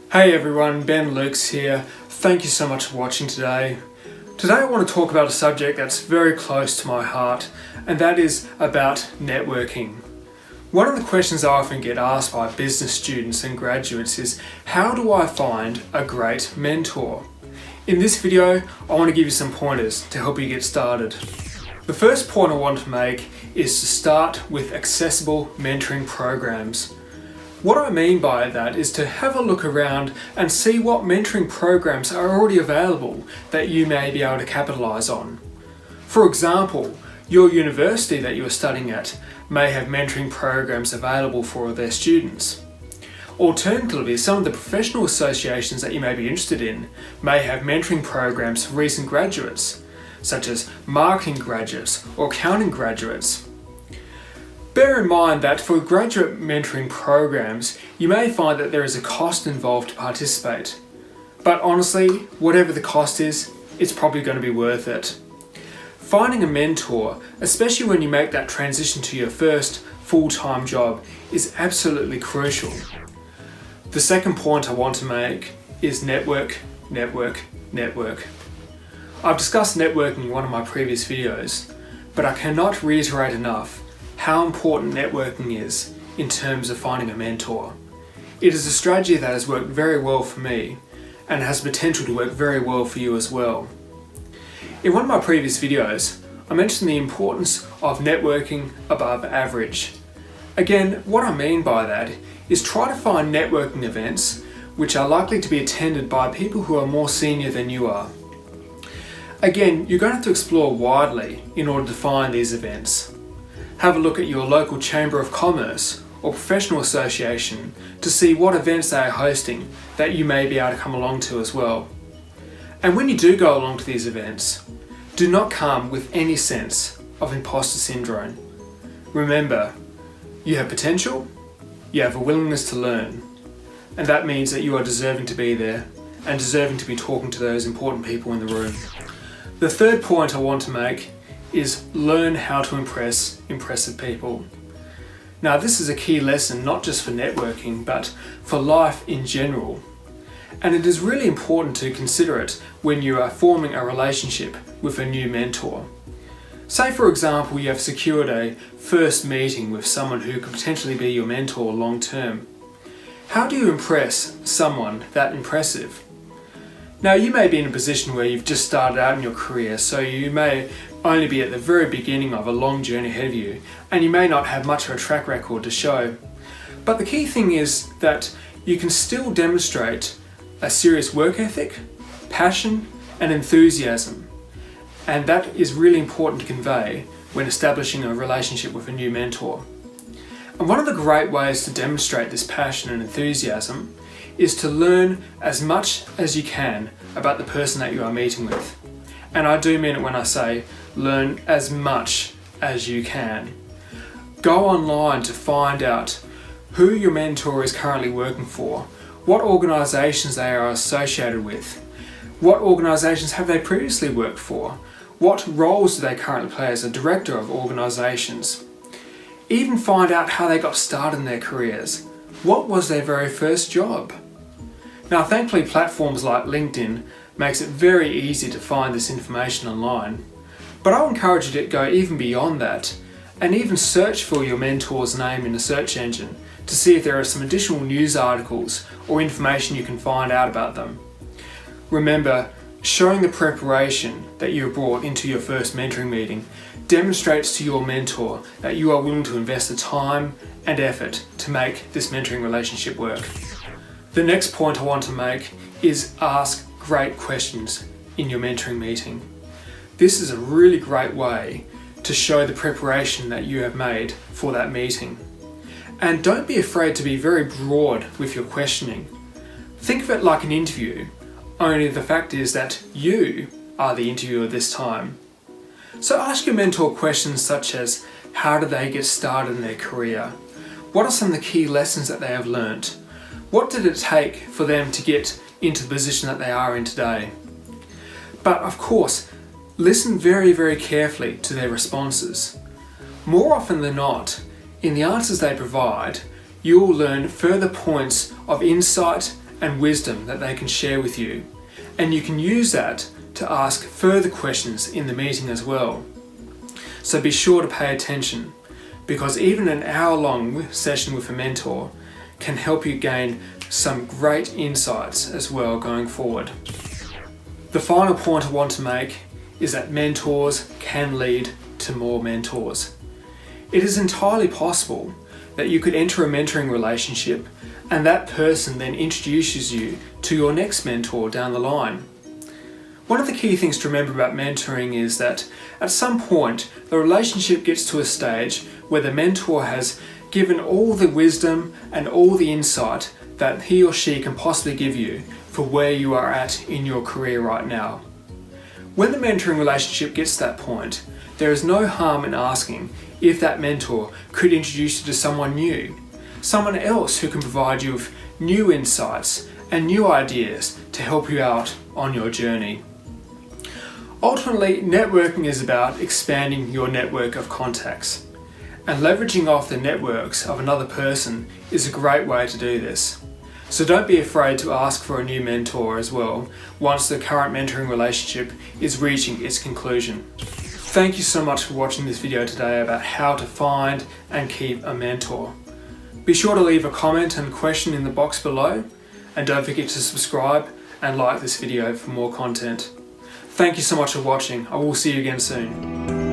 Hey everyone, Ben Lukes here. Thank you so much for watching today. Today I want to talk about a subject that's very close to my heart, and that is about networking. One of the questions I often get asked by business students and graduates is, how do I find a great mentor? In this video, I want to give you some pointers to help you get started. The first point I want to make is to start with accessible mentoring programs. What I mean by that is to have a look around and see what mentoring programs are already available that you may be able to capitalize on. For example, your university that you are studying at may have mentoring programs available for their students. Alternatively, some of the professional associations that you may be interested in may have mentoring programs for recent graduates, such as marketing graduates or accounting graduates. Bear in mind that for graduate mentoring programs, you may find that there is a cost involved to participate. But honestly, whatever the cost is, it's probably going to be worth it. Finding a mentor, especially when you make that transition to your first full-time job, is absolutely crucial. The second point I want to make is network, network, network. I've discussed networking in one of my previous videos, but I cannot reiterate enough how important networking is in terms of finding a mentor. It is a strategy that has worked very well for me and has potential to work very well for you as well. In one of my previous videos, I mentioned the importance of networking above average. Again, what I mean by that is try to find networking events which are likely to be attended by people who are more senior than you are. Again, you're going to have to explore widely in order to find these events. Have a look at your local Chamber of Commerce or professional association to see what events they are hosting that you may be able to come along to as well. And when you do go along to these events, do not come with any sense of imposter syndrome. Remember, you have potential, you have a willingness to learn, and that means that you are deserving to be there and deserving to be talking to those important people in the room. The third point I want to make is learn how to impress impressive people. Now, this is a key lesson not just for networking, but for life in general. And it is really important to consider it when you are forming a relationship with a new mentor. Say, for example, you have secured a first meeting with someone who could potentially be your mentor long term. How do you impress someone that impressive? Now, you may be in a position where you've just started out in your career, so you may only be at the very beginning of a long journey ahead of you, and you may not have much of a track record to show. But the key thing is that you can still demonstrate a serious work ethic, passion, and enthusiasm. And that is really important to convey when establishing a relationship with a new mentor. And one of the great ways to demonstrate this passion and enthusiasm is to learn as much as you can about the person that you are meeting with. And I do mean it when I say learn as much as you can. Go online to find out who your mentor is currently working for, what organisations they are associated with, what organisations have they previously worked for, what roles do they currently play as a director of organisations. Even find out how they got started in their careers. What was their very first job? Now, thankfully, platforms like LinkedIn makes it very easy to find this information online. But I would encourage you to go even beyond that and even search for your mentor's name in a search engine to see if there are some additional news articles or information you can find out about them. Remember, showing the preparation that you brought into your first mentoring meeting demonstrates to your mentor that you are willing to invest the time and effort to make this mentoring relationship work. The next point I want to make is ask great questions in your mentoring meeting. This is a really great way to show the preparation that you have made for that meeting. And don't be afraid to be very broad with your questioning. Think of it like an interview, only the fact is that you are the interviewer this time. So ask your mentor questions such as, how did they get started in their career? What are some of the key lessons that they have learnt? What did it take for them to get into the position that they are in today? But of course, listen very, very carefully to their responses. More often than not, in the answers they provide, you will learn further points of insight and wisdom that they can share with you, and you can use that to ask further questions in the meeting as well. So be sure to pay attention, because even an hour-long session with a mentor can help you gain some great insights as well going forward. The final point I want to make is that mentors can lead to more mentors. It is entirely possible that you could enter a mentoring relationship and that person then introduces you to your next mentor down the line. One of the key things to remember about mentoring is that at some point the relationship gets to a stage where the mentor has given all the wisdom and all the insight that he or she can possibly give you for where you are at in your career right now. When the mentoring relationship gets to that point, there is no harm in asking if that mentor could introduce you to someone new, someone else who can provide you with new insights and new ideas to help you out on your journey. Ultimately, networking is about expanding your network of contacts, and leveraging off the networks of another person is a great way to do this. So don't be afraid to ask for a new mentor as well once the current mentoring relationship is reaching its conclusion. Thank you so much for watching this video today about how to find and keep a mentor. Be sure to leave a comment and question in the box below, and don't forget to subscribe and like this video for more content. Thank you so much for watching. I will see you again soon.